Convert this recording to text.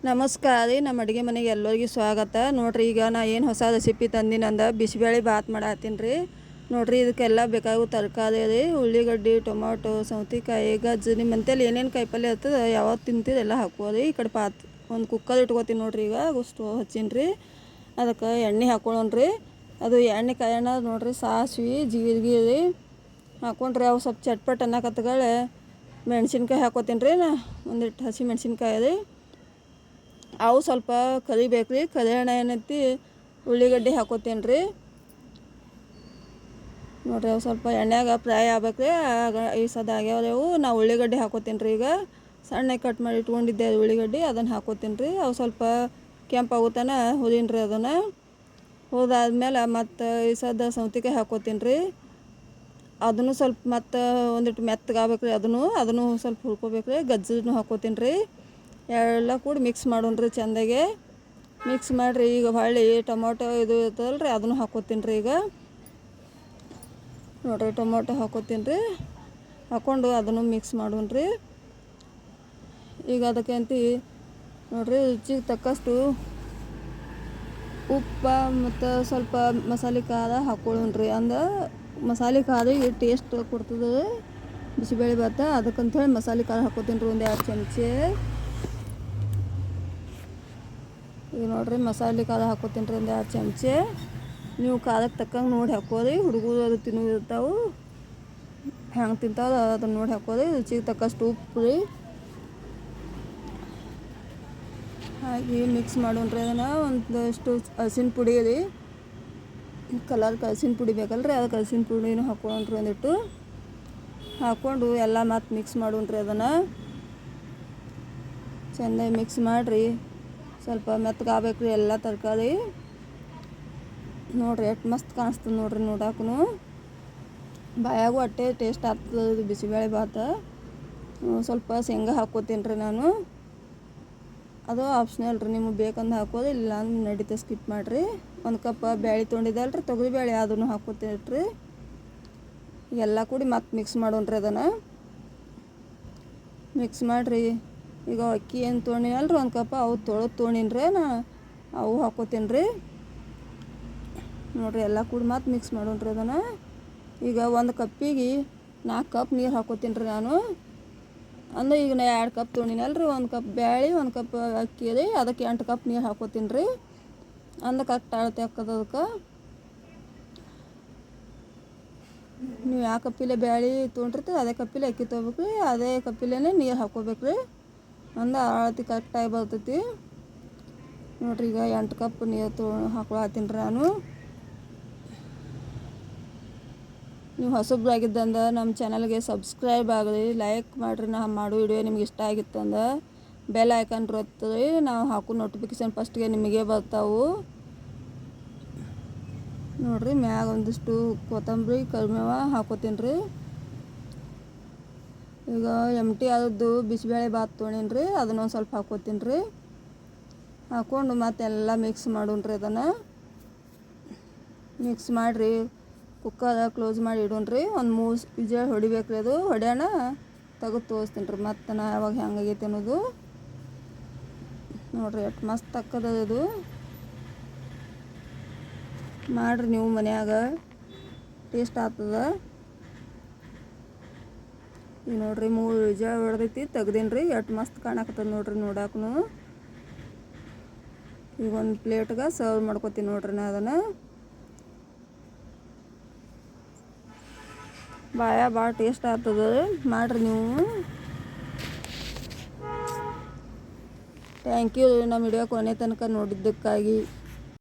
ನಮಸ್ಕಾರ ರೀ. ನಮ್ಮ ಅಡುಗೆ ಮನೆಗೆ ಎಲ್ಲರಿಗೂ ಸ್ವಾಗತ. ನೋಡಿರಿ, ಈಗ ನಾ ಏನು ಹೊಸ ರೆಸಿಪಿ ತಂದಿನಂದ ಬಿಸಿಬೇಳೆ ಬಾತ್ ಮಾಡತ್ತೀನಿ ರೀ. ನೋಡಿರಿ, ಇದಕ್ಕೆಲ್ಲ ಬೇಕಾಗೋ ತರಕಾರಿ ರೀ: ಉಳ್ಳಿಗಡ್ಡೆ, ಟೊಮಾಟೊ, ಸೌತೆಕಾಯಿ, ಗಜ್ಜು. ನಿಮ್ಮ ಮಂತೇಲಿ ಏನೇನು ಕಾಯಿಪಲ್ಯ ಇರ್ತದೆ, ಯಾವತ್ತು ತಿಂತೀರಿ ಎಲ್ಲ ಹಾಕೋರಿ. ಈ ಕಡೆ ಒಂದು ಕುಕ್ಕರ್ ಇಟ್ಕೋತೀನಿ ನೋಡಿರಿ. ಈಗ ಸ್ಟವ್ ಹಚ್ಚೀನಿ ರೀ. ಅದಕ್ಕೆ ಎಣ್ಣೆ ಹಾಕೊಳ್ಳೋಣ್ರಿ. ಅದು ಎಣ್ಣೆ ಕಾಯೋಣ ನೋಡಿರಿ. ಸಾಸಿವೆ, ಜೀರಿಗೆ ರೀ ಹಾಕೊಂಡ್ರಿ. ಅವು ಸ್ವಲ್ಪ ಚಟ್ಪಟ್ ಅನ್ನಕತ್ತಗಳೇ ಮೆಣಸಿನ್ಕಾಯಿ ಹಾಕೋತೀನಿ ರೀ. ಒಂದಿಟ್ಟು ಹಸಿ ಮೆಣಸಿನ್ಕಾಯಿ ರೀ, ಅವು ಸ್ವಲ್ಪ ಕರಿಬೇಕು ರೀ. ಕರಿಯೋಣ ಏನೈತಿ, ಉಳ್ಳಿಗಡ್ಡೆ ಹಾಕೋತೀನಿ ರೀ. ನೋಡಿರಿ, ಅವು ಸ್ವಲ್ಪ ಎಣ್ಣೆಗೆ ಫ್ರೈ ಆಗ್ಬೇಕು ರೀ. ಆಗ ಈ ಸದ ಆಗ್ಯಾವ್ರಿ. ನಾವು ಉಳ್ಳಿಗಡ್ಡೆ ಹಾಕೋತೀನಿ ರೀ. ಈಗ ಸಣ್ಣಗೆ ಕಟ್ ಮಾಡಿ ಇಟ್ಕೊಂಡಿದ್ದೆ ಉಳ್ಳಿಗಡ್ಡೆ, ಅದನ್ನು ಹಾಕೋತೀನಿ ರೀ. ಅವು ಸ್ವಲ್ಪ ಕೆಂಪಾಗುತ್ತಾನ ಹುರಿತೀನಿ ರೀ. ಅದನ್ನು ಹೋದಾದ್ಮೇಲೆ ಮತ್ತು ಈ ಸದ ಸೌತೆಕಾಯಿ ಹಾಕೋತೀನಿ ರೀ. ಅದನ್ನು ಸ್ವಲ್ಪ ಮತ್ತು ಒಂದಿಟ್ಟು ಮೆತ್ತಗಾಗ್ಬೇಕು ರೀ. ಅದನ್ನು ಸ್ವಲ್ಪ ಹುರ್ಕೋಬೇಕು ರೀ. ಗಜ್ಜನ್ನು ಹಾಕೋತೀನಿ ರೀ. ಎಲ್ಲ ಕೂಡ ಮಿಕ್ಸ್ ಮಾಡೋಣ್ರಿ ಚೆಂದಾಗೆ. ಮಿಕ್ಸ್ ಮಾಡಿರಿ. ಈಗ ಹೊಳ್ಳಿ ಟೊಮೊಟೊ ಇದು ಇರ್ತದಲ್ಲ ರೀ, ಅದನ್ನು ಹಾಕೋತೀನಿ ರೀ. ಈಗ ನೋಡಿರಿ, ಟೊಮೊಟೊ ಹಾಕೋತೀನಿ ರೀ. ಹಾಕ್ಕೊಂಡು ಅದನ್ನು ಮಿಕ್ಸ್ ಮಾಡೋಣ್ರಿ. ಈಗ ಅದಕ್ಕೆ ಅಂತಿ ನೋಡಿರಿ, ರುಚಿಗೆ ತಕ್ಕಷ್ಟು ಉಪ್ಪು ಮತ್ತು ಸ್ವಲ್ಪ ಮಸಾಲೆ ಖಾರ ಹಾಕೊಳ್ಳೋಣ್ರಿ. ಅಂದ್ರೆ ಮಸಾಲೆ ಖಾರ ಟೇಸ್ಟ್ ಕೊಡ್ತದೆ ಬಿಸಿಬೇಳೆ ಭಾತ. ಅದಕ್ಕಂಥೇಳಿ ಮಸಾಲೆ ಖಾರ ಹಾಕೋತೀನಿ ರೀ, ಒಂದು 2 ಚಮಚೆ. ಈಗ ನೋಡಿರಿ, ಮಸಾಲೆ ಖಾರ ಹಾಕೋತೀನಿ ರೀ, ಒಂದು 2 ಚಮಚೆ. ನೀವು ಖಾರಕ್ಕೆ ತಕ್ಕಂಗೆ ನೋಡಿ ಹಾಕೋರಿ. ಹುಡುಗರು ಅದು ತಿನ್ನೋದಿರ್ತಾವೆ, ಹೆಂಗೆ ತಿಂತಾವೆ ಅದನ್ನು ನೋಡಿ ಹಾಕೋರಿ. ರುಚಿಗೆ ತಕ್ಕಷ್ಟು ಉಪ್ಪು ರೀ ಹಾಗೆ ಮಿಕ್ಸ್ ಮಾಡೋಣ್ರಿ. ಅದನ್ನು ಒಂದಷ್ಟು ಅರಿಶಿನ ಪುಡಿ ರೀ, ಕಲರ್ಗೆ ಅರಿಶಿನ ಪುಡಿ ಬೇಕಲ್ರಿ, ಅದಕ್ಕೆ ಅರಿಶಿನ ಪುಡಿನೂ ಹಾಕೊಳ್ಳೋಣ್ರಿ. ಒಂದಿಟ್ಟು ಹಾಕ್ಕೊಂಡು ಎಲ್ಲ ಮತ್ತು ಮಿಕ್ಸ್ ಮಾಡೋಣ್ರಿ. ಅದನ್ನು ಚೆಂದಾಗಿ ಮಿಕ್ಸ್ ಮಾಡಿರಿ. ಸ್ವಲ್ಪ ಮೆತ್ತಗಾಗಬೇಕು ರೀ ಎಲ್ಲ ತರಕಾರಿ. ನೋಡಿರಿ, ಎಷ್ಟು ಮಸ್ತ್ ಕಾಣಿಸ್ತದೆ ನೋಡಿರಿ. ನೋಡಕ್ಕೂ ಬಾಯಾಗೂ ಅಟ್ಟೆ ಟೇಸ್ಟ್ ಆಗ್ತದೆ ಇದು ಬಿಸಿಬೇಳೆ ಭಾತ. ಸ್ವಲ್ಪ ಶೇಂಗಾ ಹಾಕ್ಕೋತೀನಿ ರೀ ನಾನು. ಅದು ಆಪ್ಷನಲ್ ರೀ, ನಿಮಗೆ ಬೇಕಂದು ಹಾಕೋದು, ಇಲ್ಲ ಅಂದ್ರೆ ನಡೀತೆ, ಸ್ಕಿಪ್ ಮಾಡಿರಿ. 1 ಕಪ್ ಬೇಳೆ ತೊಗೊಂಡಿದ್ದಲ್ಲ ರೀ, ತೊಗರಿಬೇಳೆ, ಅದನ್ನು ಹಾಕ್ಕೋತೀನಿ ರೀ. ಎಲ್ಲ ಕೂಡಿ ಮತ್ತೆ ಮಿಕ್ಸ್ ಮಾಡೋಣ್ರಿ. ಅದನ್ನು ಮಿಕ್ಸ್ ಮಾಡಿರಿ. ಈಗ ಅಕ್ಕಿ ಏನು ತೊಗೊಂಡಿನಲ್ಲ ರೀ 1 ಕಪ್, ಅವು ತೊಗೊಂಡಿನಿ ರೀ. ಅವು ಹಾಕ್ಕೋತೀನಿ ರೀ. ನೋಡಿರಿ, ಎಲ್ಲ ಕೂಡಿ ಮತ್ತೆ ಮಿಕ್ಸ್ ಮಾಡೋಣ್ರಿ. ಅದನ್ನು ಈಗ 1 ಕಪ್ಪಿಗೆ 4 ಕಪ್ ನೀರು ಹಾಕ್ಕೋತೀನಿ ರೀ ನಾನು. ಅಂದ್ರೆ ಈಗ ನಾ 2 ಕಪ್ ತೊಗೊಂಡಿನಲ್ಲ ರೀ, 1 ಕಪ್ ಬೇಳೆ, 1 ಕಪ್ ಅಕ್ಕಿ ರೀ, ಅದಕ್ಕೆ 8 ಕಪ್ ನೀರು ಹಾಕ್ಕೋತೀನಿ ರೀ. ಅಂದ ಕರೆಕ್ಟ್ ಅಳತೆ ಹಾಕೋದು. ಅದಕ್ಕೆ ನೀವು ಯಾವ ಕಪ್ಪಿಲೆ ಬೇಳೆ ತೊಗೊಂಡಿರ್ತೀವಿ ಅದೇ ಕಪ್ಪಿಲೆ ಅಕ್ಕಿ ತೊಗೋಬೇಕು ರೀ, ಅದೇ ಕಪ್ಪಿಲೇ ನೀರು ಹಾಕ್ಕೋಬೇಕು ರೀ. ಅಂದ್ರೆ ಅಳತೆ ಕರೆಕ್ಟಾಗಿ ಬರ್ತೈತಿ. ನೋಡಿರಿ, ಈಗ 8 ಕಪ್ ನೀರು ಹಾಕ್ಕೊಳತ್ತೀನಿ ರೀ ನಾನು. ನೀವು ಹೊಸಬ್ರಾಗಿದ್ದಂದ್ರೆ ನಮ್ಮ ಚಾನಲ್ಗೆ ಸಬ್ಸ್ಕ್ರೈಬ್ ಆಗಿರಿ, ಲೈಕ್ ಮಾಡಿರಿ. ನಾ ಮಾಡೋ ವಿಡಿಯೋ ನಿಮ್ಗೆ ಇಷ್ಟ ಆಗಿತ್ತಂದ್ರೆ ಬೆಲ್ ಐಕಾನ್ ಒತ್ತಿರಿ. ನಾವು ಹಾಕೋ ನೋಟಿಫಿಕೇಷನ್ ಫಸ್ಟ್ಗೆ ನಿಮಗೆ ಬರ್ತಾವೆ. ನೋಡಿರಿ, ಮ್ಯಾಗ ಒಂದಿಷ್ಟು ಕೊತ್ತಂಬರಿ, ಕರಿಬೇವು ಹಾಕೋತೀನಿ ರೀ. ಈಗ ಆದದ್ದು ಬಿಸಿಬೇಳೆ ಭಾತ್ ತೊಗೊಂಡಿನಿ ರೀ, ಅದನ್ನು ಒಂದು ಸ್ವಲ್ಪ ಹಾಕ್ಕೋತೀನಿ ರೀ. ಹಾಕ್ಕೊಂಡು ಮತ್ತೆಲ್ಲ ಮಿಕ್ಸ್ ಮಾಡೋಣ್ರಿ. ಅದನ್ನು ಮಿಕ್ಸ್ ಮಾಡಿರಿ. ಕುಕ್ಕರ್ ಕ್ಲೋಸ್ ಮಾಡಿ ಇಡೋಣ್ರಿ. ಒಂದು 3 ವಿಜಲ್ ಹೊಡಿಬೇಕು ರೀ. ಅದು ಹೊಡ್ಯೋಣ ತೆಗೆದು ತೋರಿಸ್ತೀನಿ ರೀ ಮತ್ತು ನಾ ಯಾವಾಗ ಹೆಂಗಾಗೈತೆ ಅನ್ನೋದು. ನೋಡಿರಿ, ಎಷ್ಟು ಮಸ್ತ್ ಆಕ್ಕದ ಇದು. ಮಾಡಿರಿ ನೀವು ಮನ್ಯಾಗ, ಟೇಸ್ಟ್ ಆಗ್ತದೆ. ಈಗ ನೋಡಿರಿ, 3 ವಿಜಲ್ ಹೊಡೆದೈತಿ, ತೆಗ್ದೀನಿ ರೀ. ಎಷ್ಟು ಮಸ್ತ್ ಕಾಣಕತ್ತದ ನೋಡಿರಿ ನೋಡಕ್ಕೂ. ಈಗ ಒಂದು ಪ್ಲೇಟ್ಗೆ ಸರ್ವ್ ಮಾಡ್ಕೊತೀನಿ ನೋಡಿರಿ ನಾ ಅದನ್ನು. ಭಾಳ ಟೇಸ್ಟ್ ಆಗ್ತದೆ. ಮಾಡಿರಿ ನೀವು. ಥ್ಯಾಂಕ್ ಯು ನಮ್ಮ ವಿಡಿಯೋ ಕೊನೆ ತನಕ ನೋಡಿದ್ದಕ್ಕಾಗಿ.